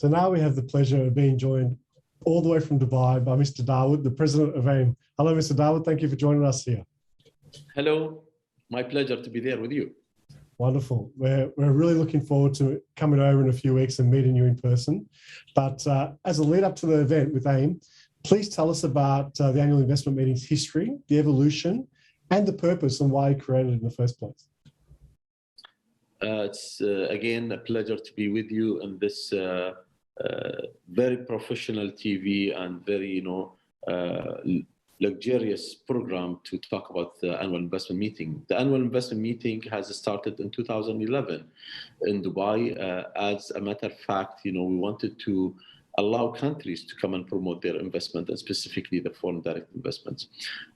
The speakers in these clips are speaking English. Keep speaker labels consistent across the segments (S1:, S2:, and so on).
S1: So now we have the pleasure of being joined all the way from Dubai by Mr. Dawood, the president of AIM. Hello, Mr. Dawood. Thank you for joining us here.
S2: Hello. My pleasure to be there with you.
S1: Wonderful. We're really looking forward to coming over in a few weeks and meeting you in person. But as a lead up to the event with AIM, please tell us about the annual investment meeting's history, the evolution, and the purpose and why you created it in the first place.
S2: It's again a pleasure to be with you in this very professional TV and very luxurious program to talk about the annual investment meeting. The annual investment meeting has started in 2011 in Dubai. As a matter of fact, we wanted to allow countries to come and promote their investment, and specifically the foreign direct investments.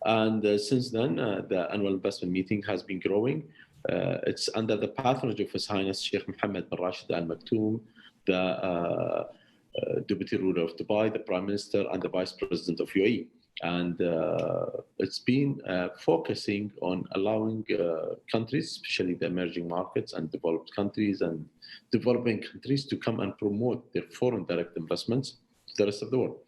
S2: And since then, the annual investment meeting has been growing. It's under the patronage of His Highness Sheikh Mohammed bin Rashid Al Maktoum, the Deputy Ruler of Dubai, the Prime Minister, and the Vice President of UAE. And it's been focusing on allowing countries, especially the emerging markets and developed countries and developing countries, to come and promote their foreign direct investments to the rest of the world.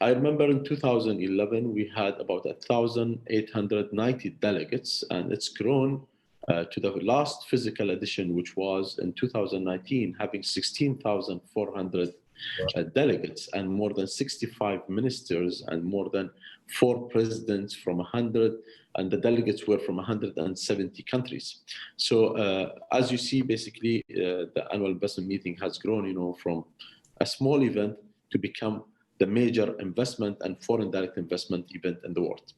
S2: I remember in 2011, we had about 1,890 delegates, and it's grown to the last physical edition, which was in 2019, having 16,400 delegates and more than 65 ministers and more than 4 presidents from 100, and the delegates were from 170 countries. So as you see, basically, the annual investment meeting has grown, from a small event to become the major investment and foreign direct investment event in the world.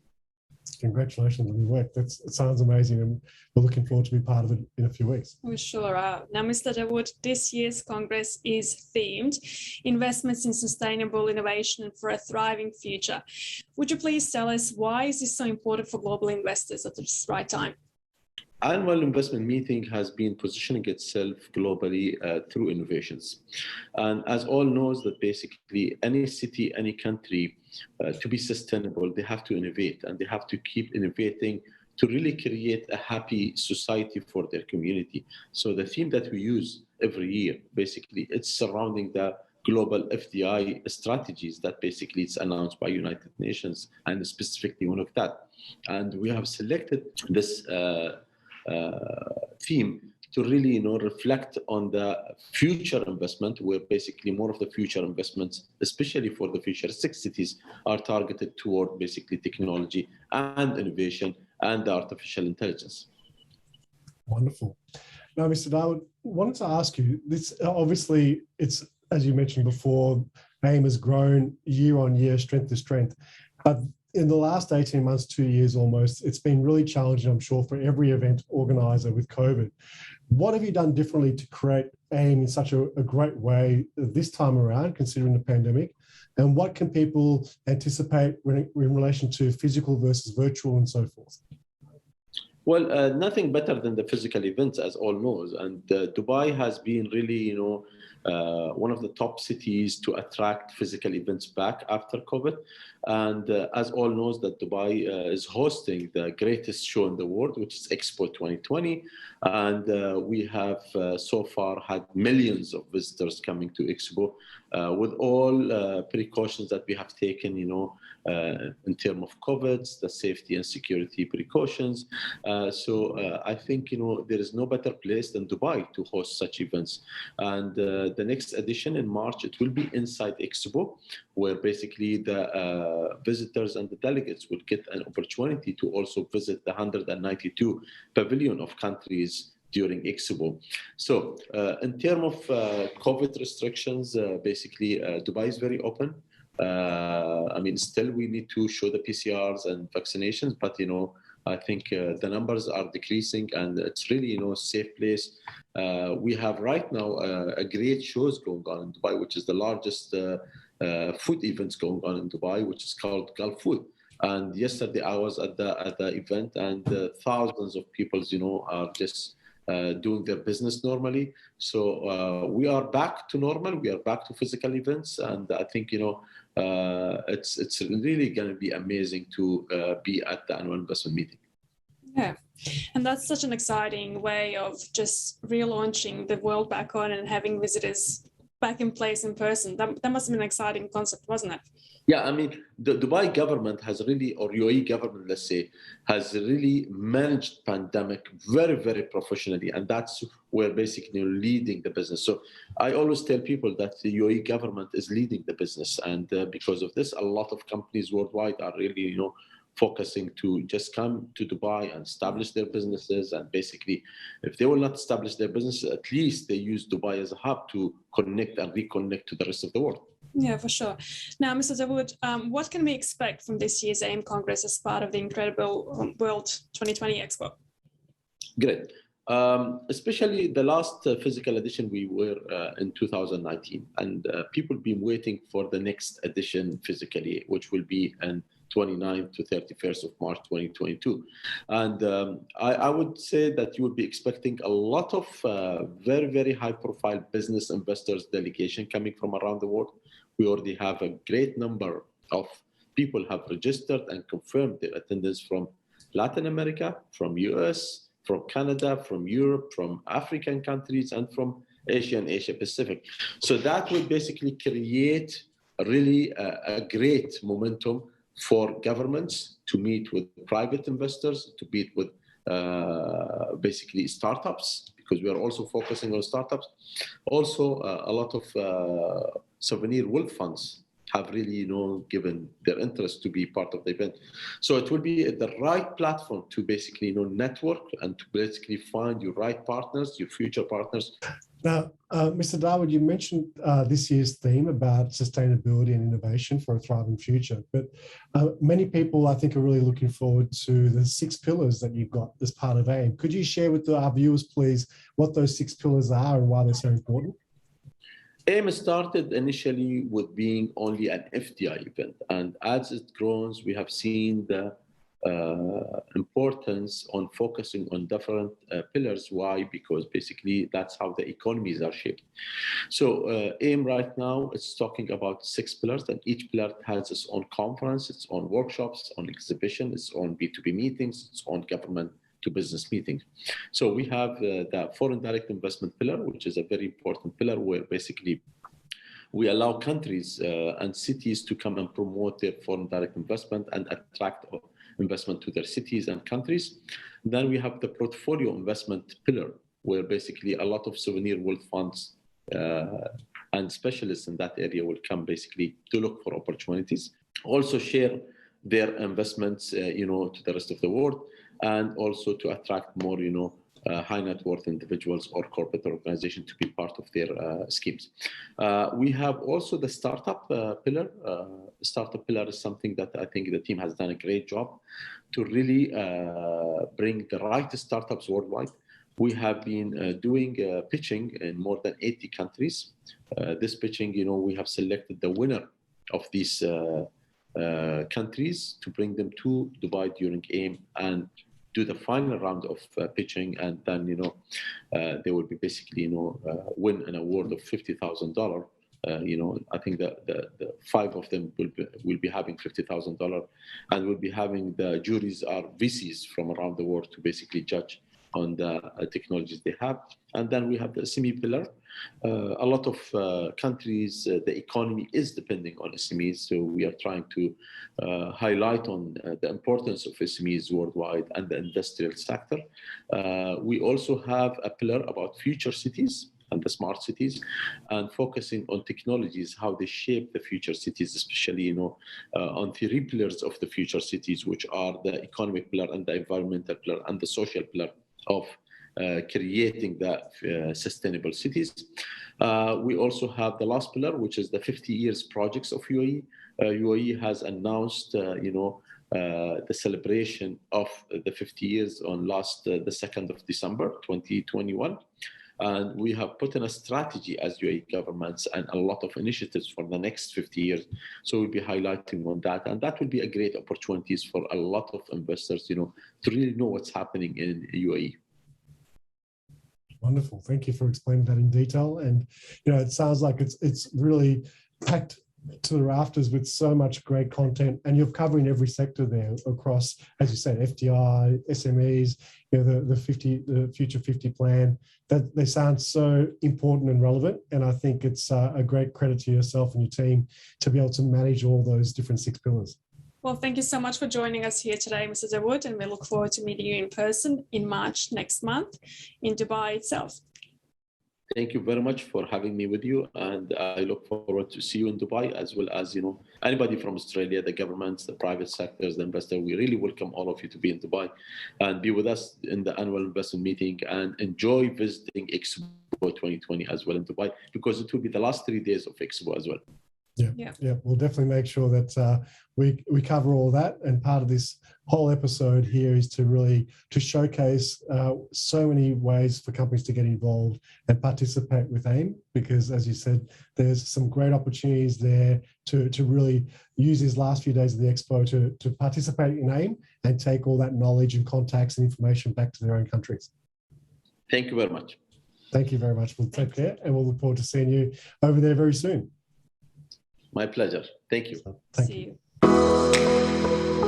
S1: Congratulations on your work. It sounds amazing, and we're looking forward to be part of it in a few weeks.
S3: We sure are. Now, Mr. Dawood, this year's Congress is themed Investments in Sustainable Innovation for a Thriving Future. Would you please tell us why is this so important for global investors at this right time?
S2: Annual investment meeting has been positioning itself globally through innovations. And as all knows that basically any city, any country, to be sustainable, they have to innovate, and they have to keep innovating to really create a happy society for their community. So the theme that we use every year, basically, it's surrounding the global FDI strategies that basically it's announced by United Nations, and specifically one of that. And we have selected this theme to really reflect on the future investment, where basically more of the future investments, especially for the futuristic cities, are targeted toward basically technology and innovation and artificial intelligence.
S1: Wonderful. Now, Mr. Dawood, I wanted to ask you, this obviously, it's, as you mentioned before, AIM has grown year on year, strength to strength. But in the last 18 months, 2 years almost, it's been really challenging, I'm sure, for every event organizer with COVID. What have you done differently to create AIM in such a great way this time around, considering the pandemic? And what can people anticipate in relation to physical versus virtual and so forth?
S2: Well, nothing better than the physical events, as all knows. And Dubai has been really, one of the top cities to attract physical events back after COVID. And as all knows that Dubai is hosting the greatest show in the world, which is Expo 2020. And we have so far had millions of visitors coming to Expo with all precautions that we have taken, in terms of COVID, the safety and security precautions. So I think, there is no better place than Dubai to host such events. And the next edition in March, it will be inside Expo, where basically the visitors and the delegates will get an opportunity to also visit the 192 pavilion of countries during Expo. So in terms of COVID restrictions, basically Dubai is very open. Still we need to show the PCRs and vaccinations, but I think the numbers are decreasing, and it's really a safe place. We have right now a great shows going on in Dubai, which is the largest food events going on in Dubai, which is called Gulf Food. And yesterday I was at the event, and thousands of people are just doing their business normally. So we are back to normal. We are back to physical events, and I think it's really going to be amazing to be at the annual investment meeting.
S3: Yeah, and that's such an exciting way of just relaunching the world back on and having visitors back in place in person. That must have been an exciting concept, wasn't it?
S2: Yeah, I mean, the Dubai government has really, or UAE government, let's say, has really managed pandemic very, very professionally, and that's where basically leading the business. So I always tell people that the UAE government is leading the business, and because of this, a lot of companies worldwide are really, focusing to just come to Dubai and establish their businesses. And basically, if they will not establish their businesses, at least they use Dubai as a hub to connect and reconnect to the rest of the world.
S3: Yeah, for sure. Now, Mr. Dawood, what can we expect from this year's AIM Congress as part of the incredible World 2020 Expo?
S2: Great. Especially the last physical edition, we were in 2019, and people have been waiting for the next edition physically, which will be in 29th to 31st of March 2022. And I would say that you would be expecting a lot of very, very high profile business investors delegation coming from around the world. We already have a great number of people have registered and confirmed their attendance from Latin America, from US, from Canada, from Europe, from African countries, and from Asia and Asia Pacific. So that will basically create really a great momentum for governments to meet with private investors, to meet with basically startups, because we are also focusing on startups. Also, a lot of sovereign wealth funds have really, given their interest to be part of the event. So it will be the right platform to basically, network and to basically find your right partners, your future partners.
S1: Now, Mr. Dawood, you mentioned this year's theme about sustainability and innovation for a thriving future, but many people, I think, are really looking forward to the 6 pillars that you've got as part of AIM. Could you share with our viewers, please, what those 6 pillars are and why they're so important?
S2: AIM started initially with being only an FDI event, and as it grows, we have seen the importance on focusing on different pillars. Why? Because basically that's how the economies are shaped. So AIM right now is talking about 6 pillars, and each pillar has its own conference, its own workshops, its own exhibition, its own B2B meetings, its own government to business meetings. So we have the foreign direct investment pillar, which is a very important pillar where basically we allow countries and cities to come and promote their foreign direct investment and attract investment to their cities and countries. Then we have the portfolio investment pillar, where basically a lot of sovereign wealth funds and specialists in that area will come basically to look for opportunities, also share their investments, to the rest of the world, and also to attract more, high net worth individuals or corporate organizations to be part of their schemes. We have also the startup pillar. Startup pillar is something that I think the team has done a great job to really bring the right startups worldwide. We have been doing pitching in more than 80 countries. This pitching, we have selected the winner of these countries to bring them to Dubai during AIM and do the final round of pitching, and then they will be basically win an award of $50,000. I think that the 5 of them will be having $50,000, and will be having the juries are VCs from around the world to basically judge on the technologies they have. And then we have the SME pillar. A lot of countries, the economy is depending on SMEs, so we are trying to highlight on the importance of SMEs worldwide and the industrial sector. We also have a pillar about future cities and the smart cities, and focusing on technologies, how they shape the future cities, especially on 3 pillars of the future cities, which are the economic pillar and the environmental pillar and the social pillar of creating the sustainable cities. We also have the last pillar, which is the 50 years projects of UAE. UAE has announced, the celebration of the 50 years on the 2nd of December, 2021. And we have put in a strategy as UAE governments and a lot of initiatives for the next 50 years. So we'll be highlighting on that. And that will be a great opportunities for a lot of investors, to really know what's happening in UAE.
S1: Wonderful. Thank you for explaining that in detail. And, it sounds like it's really packed to the rafters with so much great content, and you're covering every sector there across, as you said, FDI, SMEs, the Future 50 plan. That they sound so important and relevant, and I think it's a great credit to yourself and your team to be able to manage all those different 6 pillars.
S3: Well, thank you so much for joining us here today, Mr. Dawood, and we look forward to meeting you in person in March next month in Dubai itself.
S2: Thank you very much for having me with you, and I look forward to see you in Dubai, as well as anybody from Australia, the governments, the private sectors, the investors. We really welcome all of you to be in Dubai and be with us in the annual investment meeting, and enjoy visiting Expo 2020 as well in Dubai, because it will be the last 3 days of Expo as well.
S1: Yeah. We'll definitely make sure that we cover all that. And part of this whole episode here is to showcase so many ways for companies to get involved and participate with AIM, because as you said, there's some great opportunities there to really use these last few days of the Expo to participate in AIM and take all that knowledge and contacts and information back to their own countries.
S2: Thank you very much.
S1: Thank you very much. We'll take care, and we'll look forward to seeing you over there very soon.
S2: My pleasure. Thank you.
S1: Thank
S3: See
S1: you.
S3: you.